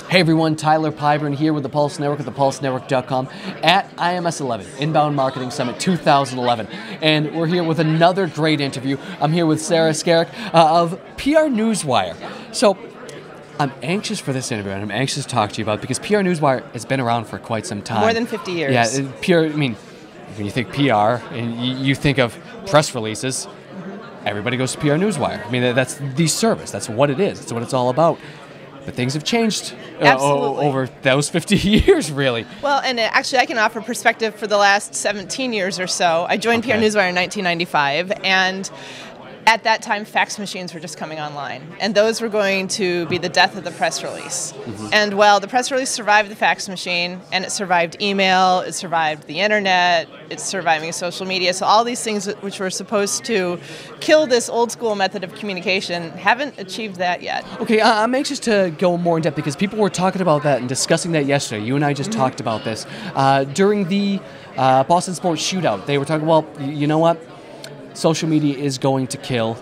Hey everyone, Tyler Pyburn here with the Pulse Network at thepulsenetwork.com at IMS 11, Inbound Marketing Summit 2011. And we're here with another great interview. I'm here with Skerik of PR Newswire. So I'm anxious for this interview and I'm anxious to talk to you about it because PR Newswire has been around for quite some time. More than 50 years. Yeah, PR, I mean, when you think PR and you think of press releases, everybody goes to PR Newswire. I mean, that's the service. That's what it is. That's what it's all about. But things have changed over those 50 years, really. Well, and actually, I can offer perspective for the last 17 years or so. I joined PR Newswire in 1995, and at that time, fax machines were just coming online, and those were going to be the death of the press release. And well, the press release survived the fax machine, and it survived email, it survived the internet, it's surviving social media. So all these things which were supposed to kill this old school method of communication haven't achieved that yet. Okay, I'm anxious to go more in depth because people were talking about that and discussing that yesterday. You and I just talked about this. During the Boston Sports Shootout, they were talking, well, you know what? Social media is going to kill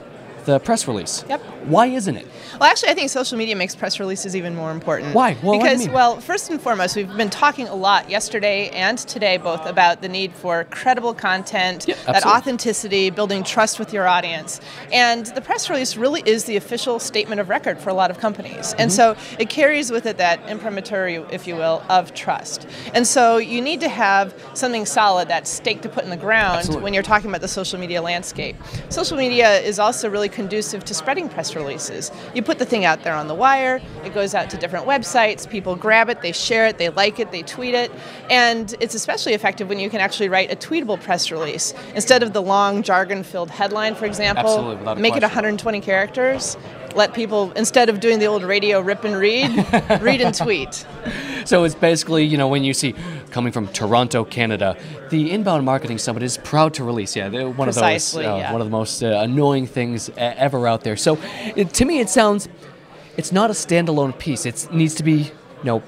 the press release. Yep. Why isn't it? Well, actually, I think social media makes press releases even more important. Why? Well, because, well, first and foremost, we've been talking a lot yesterday and today both about the need for credible content, that authenticity, building trust with your audience. And the press release really is the official statement of record for a lot of companies. And so it carries with it that imprimatur, if you will, of trust. And so you need to have something solid, that stake to put in the ground when you're talking about the social media landscape. Social media is also really conducive to spreading press releases. You put the thing out there on the wire, it goes out to different websites, people grab it, they share it, they like it, they tweet it, and it's especially effective when you can actually write a tweetable press release. Instead of the long jargon-filled headline, for example, make it 120 characters, let people, instead of doing the old radio rip and read, read and tweet. So it's basically, you know, when you see, coming from Toronto, Canada, the Inbound Marketing Summit is proud to release, they're one of those, one of the most annoying things ever out there. So to me it sounds, it's not a standalone piece. It needs to be,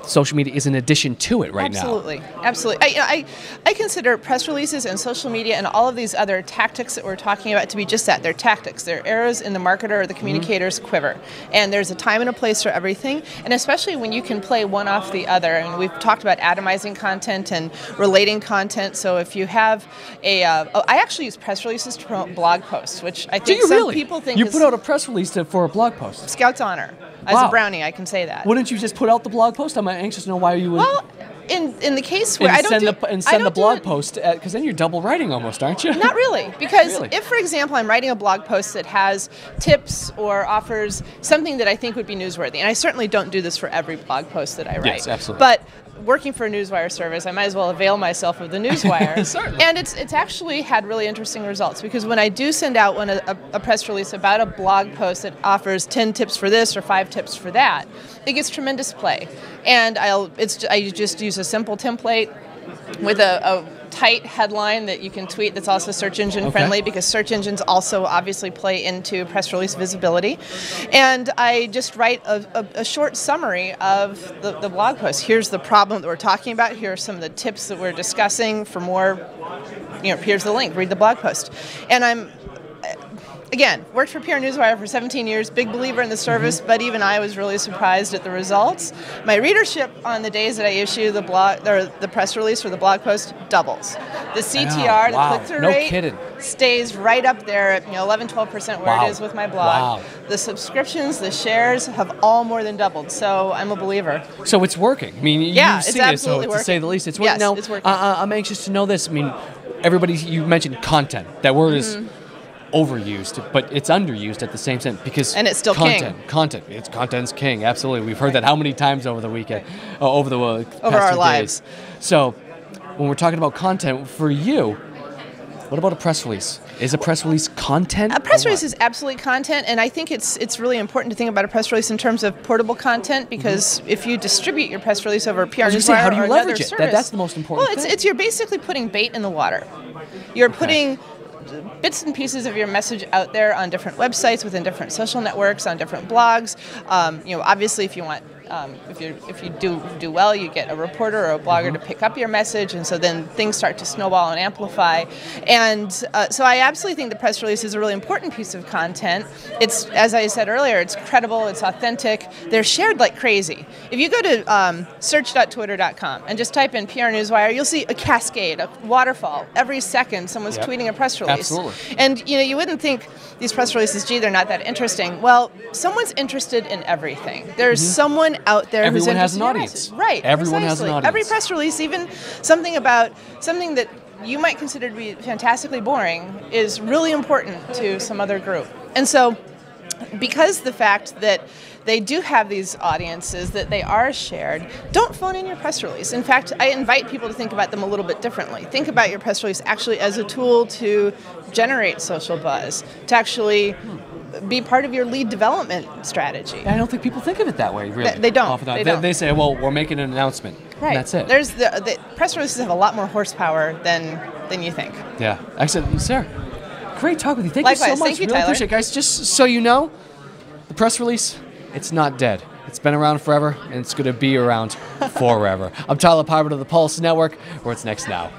social media is an addition to it right now. Absolutely. I consider press releases and social media and all of these other tactics that we're talking about to be just that. They're tactics. They're arrows in the marketer or the communicator's quiver. And there's a time and a place for everything. And especially when you can play one off the other. And we've talked about atomizing content and relating content. So if you have I actually use press releases to promote blog posts, which I think some people think you put out a press release for a blog post? Scout's honor. As a brownie, I can say that. Wouldn't you just put out the blog post? I'm anxious to know why you would. Well, in the case where send the blog post, because then you're double writing almost, aren't you? Not really, because if, for example, I'm writing a blog post that has tips or offers something that I think would be newsworthy, and I certainly don't do this for every blog post that I write. Yes, absolutely. But working for a Newswire service, I might as well avail myself of the Newswire. Certainly. And it's actually had really interesting results, because when I do send out a press release about a blog post that offers 10 tips for this or 5 tips for that, it gets tremendous play. And I just use a simple template with a tight headline that you can tweet that's also search engine friendly, because search engines also obviously play into press release visibility. And I just write a short summary of the blog post. Here's the problem that we're talking about. Here are some of the tips that we're discussing. For more, here's the link. Read the blog post. And again, worked for PR Newswire for 17 years, big believer in the service, but even I was really surprised at the results. My readership on the days that I issue the blog or the press release or the blog post doubles. The CTR, the click-through rate, stays right up there at 11-12% where it is with my blog. The subscriptions, the shares have all more than doubled, so I'm a believer. So it's working. I mean, you've seen it, so to say the least, it's working. Yes, now, it's working. I'm anxious to know this. I mean, you mentioned content. That word is overused, but it's underused at the same time, because and it's still content. Content's king. Absolutely, we've heard that how many times over the weekend, over our lives. So, when we're talking about content for you, what about a press release? Is a press release content? A press release is absolutely content, and I think it's really important to think about a press release in terms of portable content, because if you distribute your press release over PR Newswire how do you or leverage another it? service, That's the most important thing. You're basically putting bait in the water. You're putting bits and pieces of your message out there on different websites, within different social networks, on different blogs. Obviously, if you want if you do well, you get a reporter or a blogger to pick up your message, and so then things start to snowball and amplify. And so I absolutely think the press release is a really important piece of content. It's, as I said earlier, it's credible, it's authentic. They're shared like crazy. If you go to search.twitter.com and just type in PR Newswire, you'll see a cascade, a waterfall. Every second, someone's tweeting a press release. Absolutely. And you wouldn't think these press releases, gee, they're not that interesting. Well, someone's interested in everything. There's someone out there who's Everyone has interested an in your audience. message. Right. Everyone has an precisely. audience. Every press release, even something that you might consider to be fantastically boring, is really important to some other group. And so, because the fact that they do have these audiences, that they are shared, don't phone in your press release. In fact, I invite people to think about them a little bit differently. Think about your press release actually as a tool to generate social buzz, to actually be part of your lead development strategy. I don't think people think of it that way, really. They don't. Often they say, well, we're making an announcement. Right. And that's it. There's the press releases have a lot more horsepower than you think. Yeah. Excellent. Sarah, great talk with you. Thank Likewise. you so much. Thank you, really Tyler. appreciate it. Guys, just so you know, the press release, it's not dead. It's been around forever, and it's going to be around forever. I'm Tyler Piper of the Pulse Network. What's next now?